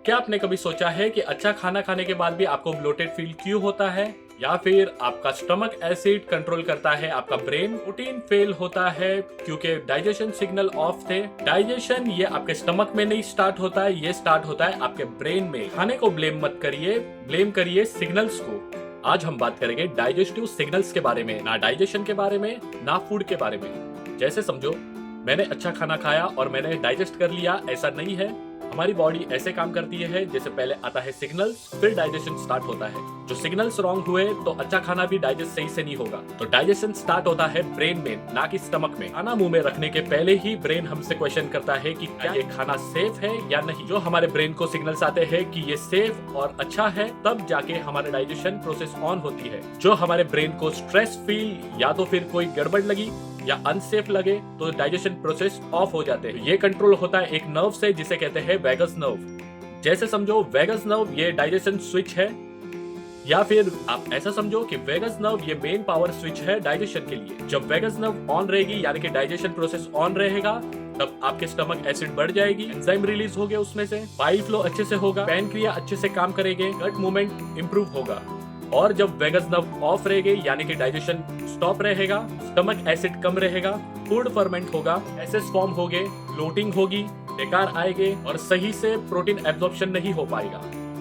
क्या आपने कभी सोचा है कि अच्छा खाना खाने के बाद भी आपको ब्लोटेड फील क्यों होता है? या फिर आपका स्टमक एसिड कंट्रोल करता है आपका ब्रेन, रूटीन फेल होता है क्योंकि डाइजेशन सिग्नल ऑफ थे। डाइजेशन ये आपके स्टमक में नहीं स्टार्ट होता है, ये स्टार्ट होता है आपके ब्रेन में। खाने को ब्लेम मत करिए, ब्लेम करिए सिग्नल्स को। आज हम बात करेंगे डाइजेस्टिव सिग्नल्स के बारे में, ना डाइजेशन के बारे में, ना फूड के बारे में। जैसे समझो मैंने अच्छा खाना खाया और मैंने डाइजेस्ट कर लिया, ऐसा नहीं है। हमारी बॉडी ऐसे काम करती है जैसे पहले आता है सिग्नल्स, फिर डाइजेशन स्टार्ट होता है। जो सिग्नल्स रॉन्ग हुए तो अच्छा खाना भी डाइजेस्ट सही से नहीं होगा। तो डाइजेशन स्टार्ट होता है ब्रेन में, ना कि स्टमक में। खाना मुंह में रखने के पहले ही ब्रेन हमसे क्वेश्चन करता है कि क्या ये खाना सेफ है या नहीं। जो हमारे ब्रेन को सिग्नल्स आते हैं कि ये सेफ और अच्छा है, तब जाके हमारे डाइजेशन प्रोसेस ऑन होती है। जो हमारे ब्रेन को स्ट्रेस फील या तो फिर कोई गड़बड़ लगी या अनसेफ लगे तो डाइजेशन प्रोसेस ऑफ हो जाते हैं। ये कंट्रोल होता है एक नर्व से जिसे कहते हैं वेगस नर्व। जैसे समझो वेगस नर्व ये डाइजेशन स्विच है, या फिर आप ऐसा समझो कि वेगस नर्व ये मेन पावर स्विच है डाइजेशन के लिए। जब वेगस नर्व ऑन रहेगी यानी कि डाइजेशन प्रोसेस ऑन रहेगा, तब आपके स्टमक एसिड बढ़ जाएगी, एंजाइम रिलीज होंगे उसमें से, बाइल फ्लो अच्छे से होगा, पैनक्रिया अच्छे से काम करेंगे, गट मूवमेंट इंप्रूव होगा। और जब वेगस नर्व ऑफ रहेगी यानी कि डाइजेशन स्टॉप रहेगा, स्टमक एसिड कम रहेगा, फूड फर्मेंट होगा, एसिड्स फॉर्म होंगे, ब्लोटिंग होगी, बेकार आएंगे और सही से प्रोटीन एब्जॉर्प्शन नहीं हो पाएगा।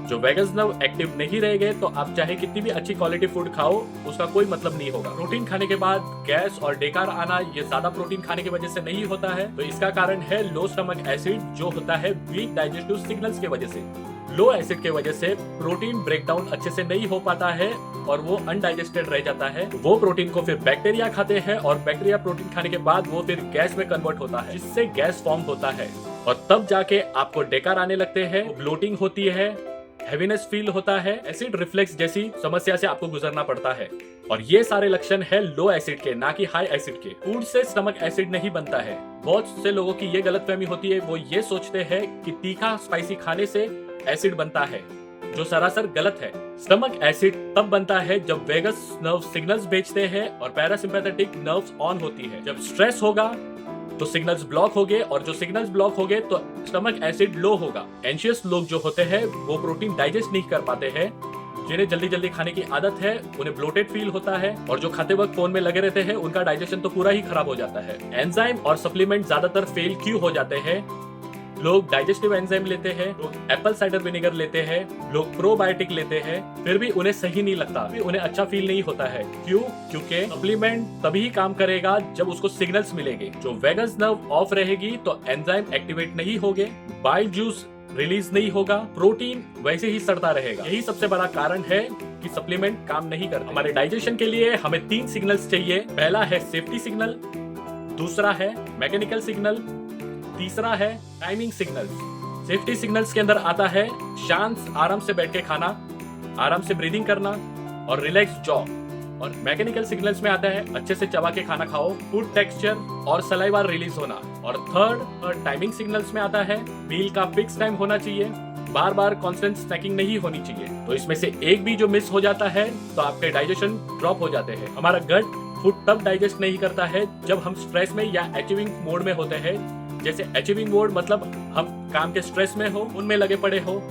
जो वेगस नर्व एक्टिव नहीं रहेंगे तो आप चाहे कितनी भी अच्छी क्वालिटी फूड खाओ, उसका कोई मतलब नहीं होगा। प्रोटीन खाने के बाद गैस और डेकार आना ये ज्यादा प्रोटीन खाने की वजह से नहीं होता है, तो इसका कारण है लो स्टमक एसिड, जो होता है वीक डाइजेस्टिव सिग्नल्स की वजह से। लो एसिड के वजह से प्रोटीन ब्रेकडाउन अच्छे से नहीं हो पाता है और वो अनडाइजेस्टेड रह जाता है। वो प्रोटीन को फिर बैक्टीरिया खाते हैं और बैक्टीरिया प्रोटीन खाने के बाद वो फिर गैस में कन्वर्ट होता है, जिससे गैस फॉर्म होता है और तब जाके आपको डेकार आने लगते हैं, ब्लोटिंग होती है, हैवीनेस फील होता है, एसिड रिफ्लेक्स जैसी समस्या से आपको गुजरना पड़ता है। और ये सारे लक्षण है लो एसिड के, ना कि हाई एसिड के। फूड से स्टमक एसिड नहीं बनता है। बहुत से लोगों की ये गलतफहमी होती है, वो ये सोचते हैं कि तीखा स्पाइसी खाने से एसिड बनता है, जो सरासर गलत है। स्टमक एसिड तब बनता है जब वेगस नर्व सिग्नल्स भेजते हैं और पैरासिम्पैथेटिक नर्व्स ऑन होती है। जब स्ट्रेस होगा तो सिग्नल्स ब्लॉक होंगे और जो सिग्नल्स ब्लॉक होंगे तो स्टमक एसिड लो होगा। एंशियस लोग जो होते हैं वो प्रोटीन डाइजेस्ट नहीं कर पाते हैं, जिन्हें जल्दी जल्दी खाने की आदत है, उन्हें ब्लोटेड फील होता है और जो खाते वक्त फोन में लगे रहते हैं उनका डाइजेशन तो पूरा ही खराब हो जाता है। एंजाइम और सप्लीमेंट ज्यादातर फेल क्यों हो जाते हैं? लोग डाइजेस्टिव एंजाइम लेते हैं, लोग एप्पल साइडर विनेगर लेते हैं, लोग प्रोबायोटिक लेते हैं, फिर भी उन्हें सही नहीं लगता, फिर उन्हें अच्छा फील नहीं होता है। क्यों? क्योंकि सप्लीमेंट तभी काम करेगा जब उसको सिग्नल्स मिलेंगे। जो वेगस नर्व ऑफ रहेगी तो एंजाइम एक्टिवेट नहीं होंगे, बाइल जूस रिलीज नहीं होगा, प्रोटीन वैसे ही सड़ता रहेगा। यही सबसे बड़ा कारण है कि सप्लीमेंट काम नहीं करते। हमारे डाइजेशन के लिए हमें 3 सिग्नल्स चाहिए। पहला है सेफ्टी सिग्नल, दूसरा है मैकेनिकल सिग्नल, तीसरा है टाइमिंग सिग्नल्स। सेफ्टी सिग्नल्स के अंदर आता है शांत आराम से बैठ के खाना, आराम से ब्रीदिंग करना और रिलैक्स जॉ। और मैकेनिकल सिग्नल्स में आता है अच्छे से चबा के खाना खाओ, फूड टेक्सचर और सलाइवा रिलीज होना। और थर्ड टाइमिंग सिग्नल्स में आता है मील का फिक्स टाइम होना चाहिए, बार बार कॉन्स्टेंट स्नैकिंग नहीं होनी चाहिए। तो इसमें से एक भी जो मिस हो जाता है तो आपके डाइजेशन ड्रॉप हो जाते हैं। हमारा गट फूड तब डाइजेस्ट नहीं करता है जब हम स्ट्रेस में या अचीविंग मोड में होते हैं। जैसे अचीविंग मोड मतलब हम काम के स्ट्रेस में हो, उनमें लगे पड़े हो,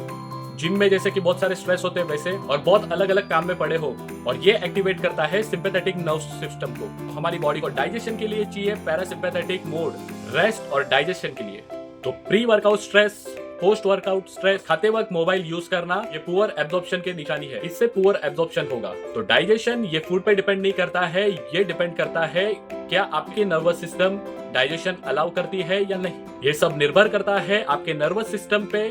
जिम में जैसे कि बहुत सारे स्ट्रेस होते हैं वैसे, और बहुत अलग अलग काम में पड़े हो, और ये एक्टिवेट करता है सिंपैथेटिक नर्व सिस्टम को। हमारी बॉडी को डाइजेशन के लिए चाहिए पैरासिम्पैथेटिक मोड, रेस्ट और डाइजेशन के लिए। तो pre workout stress, post workout stress, खाते वक्त मोबाइल यूज करना, ये पुअर एब्जॉर्प्शन की निशानी है। इससे पुअर एब्जॉर्प्शन होगा। तो डाइजेशन ये फूड पे डिपेंड नहीं करता है, ये डिपेंड करता है क्या आपकी नर्वस सिस्टम डाइजेशन अलाउ करती है या नहीं। ये सब निर्भर करता है आपके नर्वस सिस्टम पे।